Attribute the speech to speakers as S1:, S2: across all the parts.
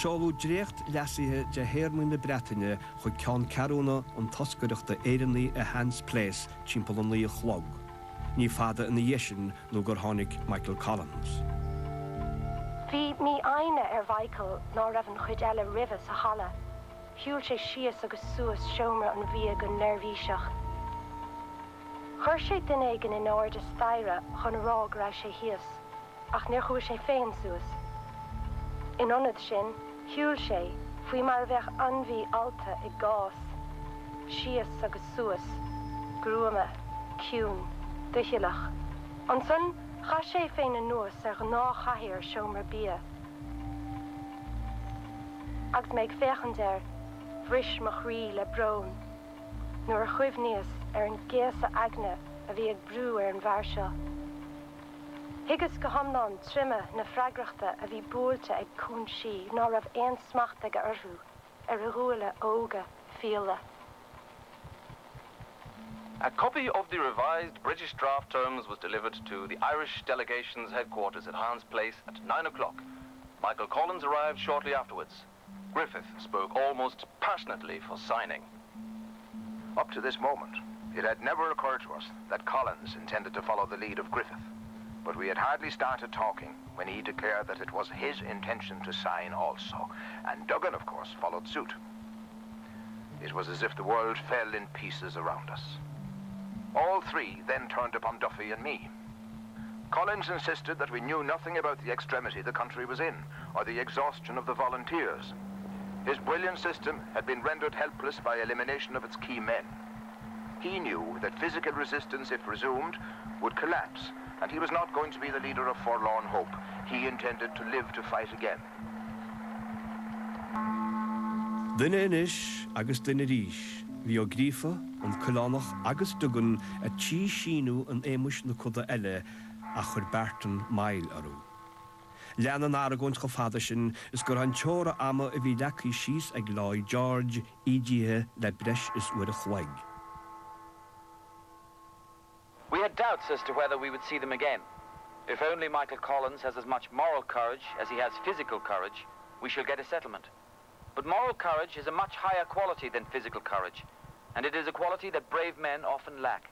S1: seolú drécht leasithe de Héarmainn na Breataine chuig ceann carúna an toscaireachta Éireannaí a Hans Place timpeall an Naoú Chlog. Ní fada in na dhéisin nó gur tháinig Michael Collins.
S2: Bhí mí aine bhaiceal ná raibh an chuid eile ribh sa hala. Shiúil sé síos agus suas seomra an bhí go nervhíseach. Chuir sé duine gan in áir de staire chun rág ra sé híos, ach níor chuair sé féin suas. In anad sin, shiúil sé, faoi mar bheith anmhí alta I gás, síos agus suas, grúama, ciún, duchialach. An son, cha sé féin an nuas ar ná chathir seomra bia. Agus méid féchan der, bhris mo chrí le brón, nuair a chuimh níos ar an géasa agne a bhí ag brú ar an bhar seo. Higus go hamnán trimme na freigrachta a bhí búilte ag cún sí ná raibh aon smacht ag orthú ar a rúile óga fiala.
S3: A copy of the revised British draft terms was delivered to the Irish delegation's headquarters at Hans Place at 9 o'clock. Michael Collins arrived shortly afterwards. Griffith spoke almost passionately for signing.
S4: Up to this moment, it had never occurred to us that Collins intended to follow the lead of Griffith, but we had hardly started talking when he declared that it was his intention to sign also, and Duggan, of course, followed suit. It was as if the world fell in pieces around us. All three then turned upon Duffy and me. Collins insisted that we knew nothing about the extremity the country was in, or the exhaustion of the volunteers. His brilliant system had been rendered helpless by elimination of its key men. He knew that physical resistance, if resumed, would collapse, and he was not going to be the leader of forlorn hope. He intended to live to fight again.
S1: Duine inis agus duine ríis, bhí ó grífa an Colánach agus Duggan a tí síú an éimeis na cuda eile a chur Bertan mail arú. Leanan aragóint go fada sin is gur an teóra ama a bhí lecaí síos ag Lloyd George ídíthe le breis is uair a chhlaig.
S5: We had doubts as to whether we would see them again. If only Michael Collins has as much moral courage as he has physical courage, we shall get a settlement. But moral courage is a much higher quality than physical courage, and it is a quality that brave men often lack.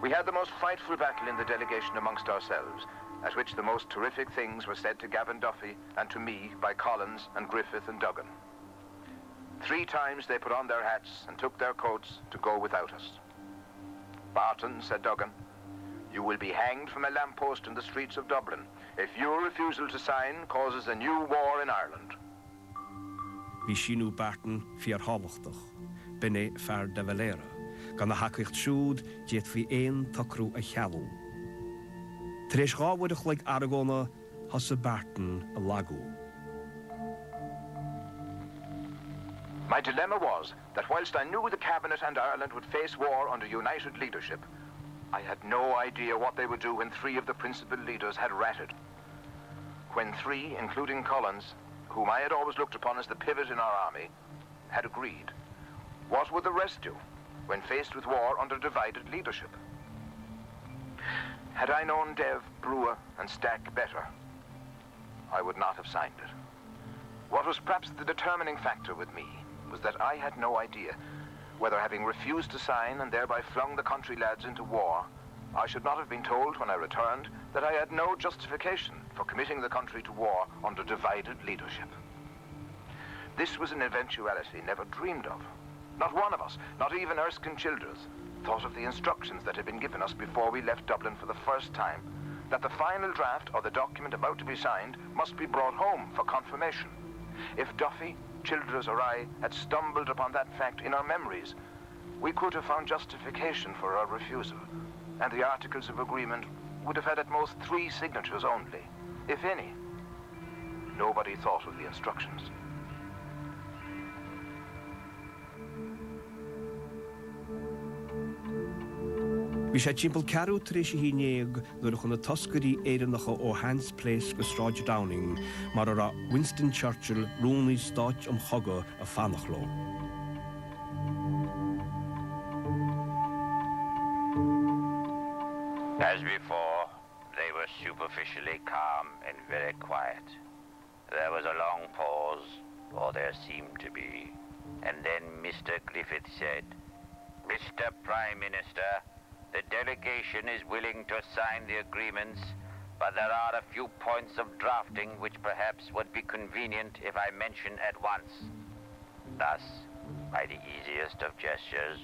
S4: We had the most frightful battle in the delegation amongst ourselves, at which the most terrific things were said to Gavin Duffy and to me by Collins and Griffith and Duggan. 3 times they put on their hats and took their coats to go without us. Barton, said Duggan, you will be hanged from a lamppost in the streets of Dublin if your refusal to sign causes a new war in Ireland.
S1: Bhí sinú Barton fiar hálachtach, bine fear de Valera, gan na hacaíocht siúd diet bhí éon tocrú a chealú. Tréis gáhfuid a chhlaig Aragóna has a Barton a lagú.
S4: My dilemma was that whilst I knew the Cabinet and Ireland would face war under united leadership, I had no idea what they would do when 3 of the principal leaders had ratted. When 3, including Collins, whom I had always looked upon as the pivot in our army, had agreed, what would the rest do when faced with war under divided leadership? Had I known Dev, Brewer and Stack better, I would not have signed it. What was perhaps the determining factor with me was that I had no idea whether, having refused to sign and thereby flung the country lads into war, I should not have been told when I returned that I had no justification for committing the country to war under divided leadership. This was an eventuality never dreamed of. Not one of us, not even Erskine Childers, thought of the instructions that had been given us before we left Dublin for the first time, that the final draft or the document about to be signed must be brought home for confirmation. If Duffy, Childers or I had stumbled upon that fact in our memories, we could have found justification for our refusal, and the articles of agreement would have had at most 3 signatures only, if any. Nobody thought of the instructions.
S1: Bhí sé timpeall cearú tar éis hí néag nuair chun na toscarí éireannacha ó Hans Place go Stráid Downing mar a Winston Churchill rúnaí stáit chogha a fannachló.
S6: As before, they were superficially calm and very quiet. There was a long pause, or there seemed to be, and then Mr. Griffith said, "Mr. Prime Minister, the delegation is willing to sign the agreements, but there are a few points of drafting which perhaps would be convenient if I mention at once." Thus, by the easiest of gestures,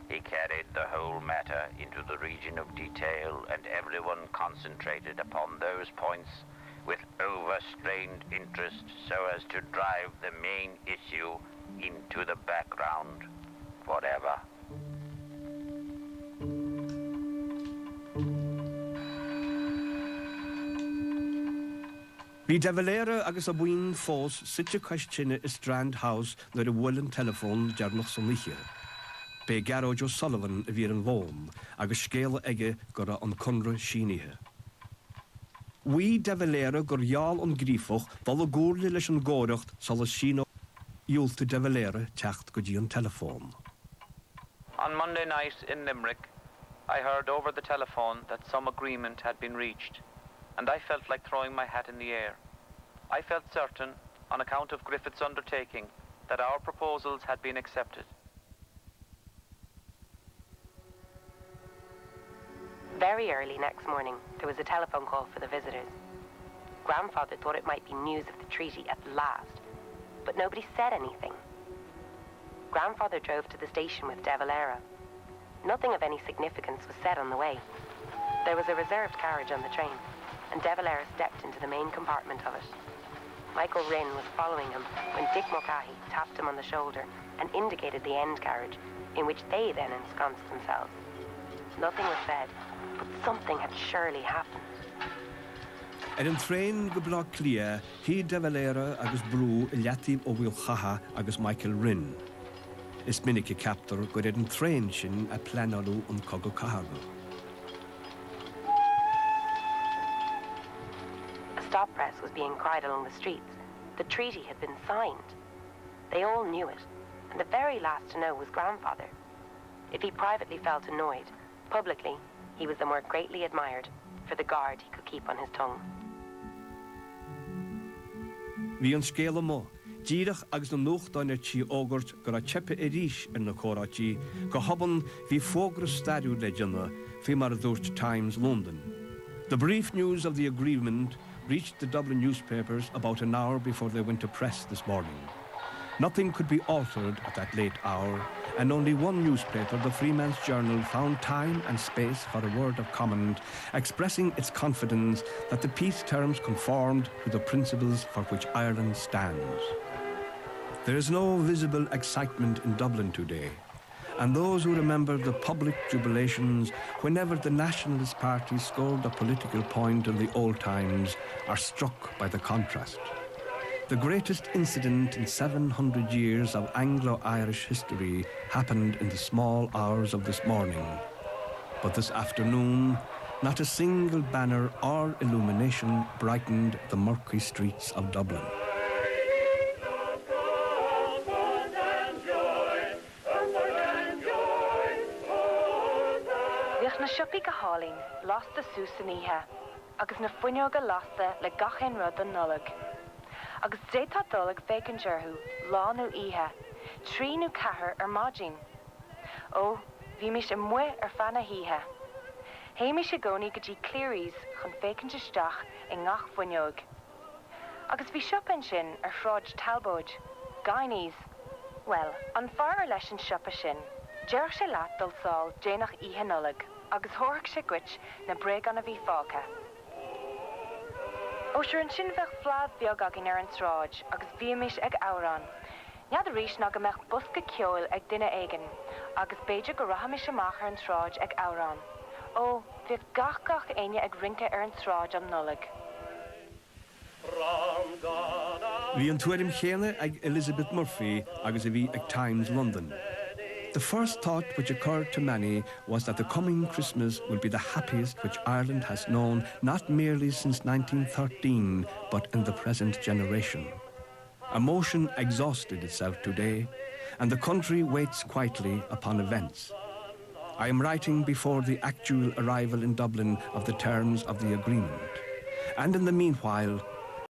S6: he carried the whole matter into the region of detail, and everyone concentrated upon those points with overstrained interest so as to drive the main issue into the background forever.
S1: Bhí de bhaléire agus a bhain fós site caiistine i Strand House nar a bhfuilin telefón dearnach san liche. Bé Garrod O'Sullivan a bhír an bhóm agus scéal aige gur an Conradh sínithe. Bhí de bhaléire gur gheall an grífoch dal a gúrla leis an ggóireacht sal a sína iúlta de bhaléire teacht go dtí an telefón.
S5: On Monday night in Limerick, I heard over the telephone that some agreement had been reached, and I felt like throwing my hat in the air. I felt certain, on account of Griffith's undertaking, that our proposals had been accepted.
S2: Very early next morning, there was a telephone call for the visitors. Grandfather thought it might be news of the treaty at last, but nobody said anything. Grandfather drove to the station with de Valera. Nothing of any significance was said on the way. There was a reserved carriage on the train, and de Valera stepped into the main compartment of it. Michael Rinn was following him when Dick Mulcahy tapped him on the shoulder and indicated the end carriage, in which they then ensconced themselves. Nothing was said, but something had surely happened.
S1: An train go blá clia, hí de Valera agus brú i leatíb ó bhfuil chaha agus Michael Rinn. Is minic a captor go an train sin a planalú an Cogo Cahago.
S2: A stop press was being cried along the streets. The treaty had been signed. They all knew it, and the very last to know was Grandfather. If he privately felt annoyed, publicly, he was the more greatly admired for the guard he could keep on his tongue.
S1: Bhí an scéal mó, díreach agus na nuachtáin tí ógurt gur a tepe i ríis in na córátí, go haban bhí fógra stadú leidena fé mar dúirt Times London. The brief news of the agreement reached the Dublin newspapers about an hour before they went to press this morning. Nothing could be altered at that late hour, and only one newspaper, the Freeman's Journal, found time and space for a word of comment, expressing its confidence that the peace terms conformed to the principles for which Ireland stands. There is no visible excitement in Dublin today, and those who remember the public jubilations whenever the Nationalist Party scored a political point in the old times are struck by the contrast. The greatest incident in 700 years of Anglo-Irish history happened in the small hours of this morning. But this afternoon, not a single banner or illumination brightened the murky streets of Dublin.
S2: Bhíoch na siopí go hálín, lásta súsan ihe, agus na fuinneog go lásta le gachin rud an nullag. Agus détá dul ag fécin dearthú, lánú ihe, tríú cahar mágin. Ó, bhí mis mu fanna híthe. Hé mis gcónaí go dtí cléirís chun fécin isteach I ngach fuinneog. Agus bhí siopin sin fráid talbóid, gainís. Well, an fear leis an siopa sin, dearch sé leat dul sáil déanach ihe nullag, agus thorach sé gwit na breg anna bhí fáca. Ó sure an sin bheith flád beag agin an sráid, agus bhíimiis ag áran. Nead a rís ná go meach busca ceol ag duine aigen, agus beidir go rahamis amach an sráid ag áran. Ó, bhíh gach aine ag rinte an sráid am nullag.
S1: Bhí an tuairim chéile ag Elizabeth Murphy agus a bhí ag Times London. The first thought which occurred to many was that the coming Christmas will be the happiest which Ireland has known not merely since 1913, but in the present generation. Emotion exhausted itself today, and the country waits quietly upon events. I am writing before the actual arrival in Dublin of the terms of the agreement. And in the meanwhile,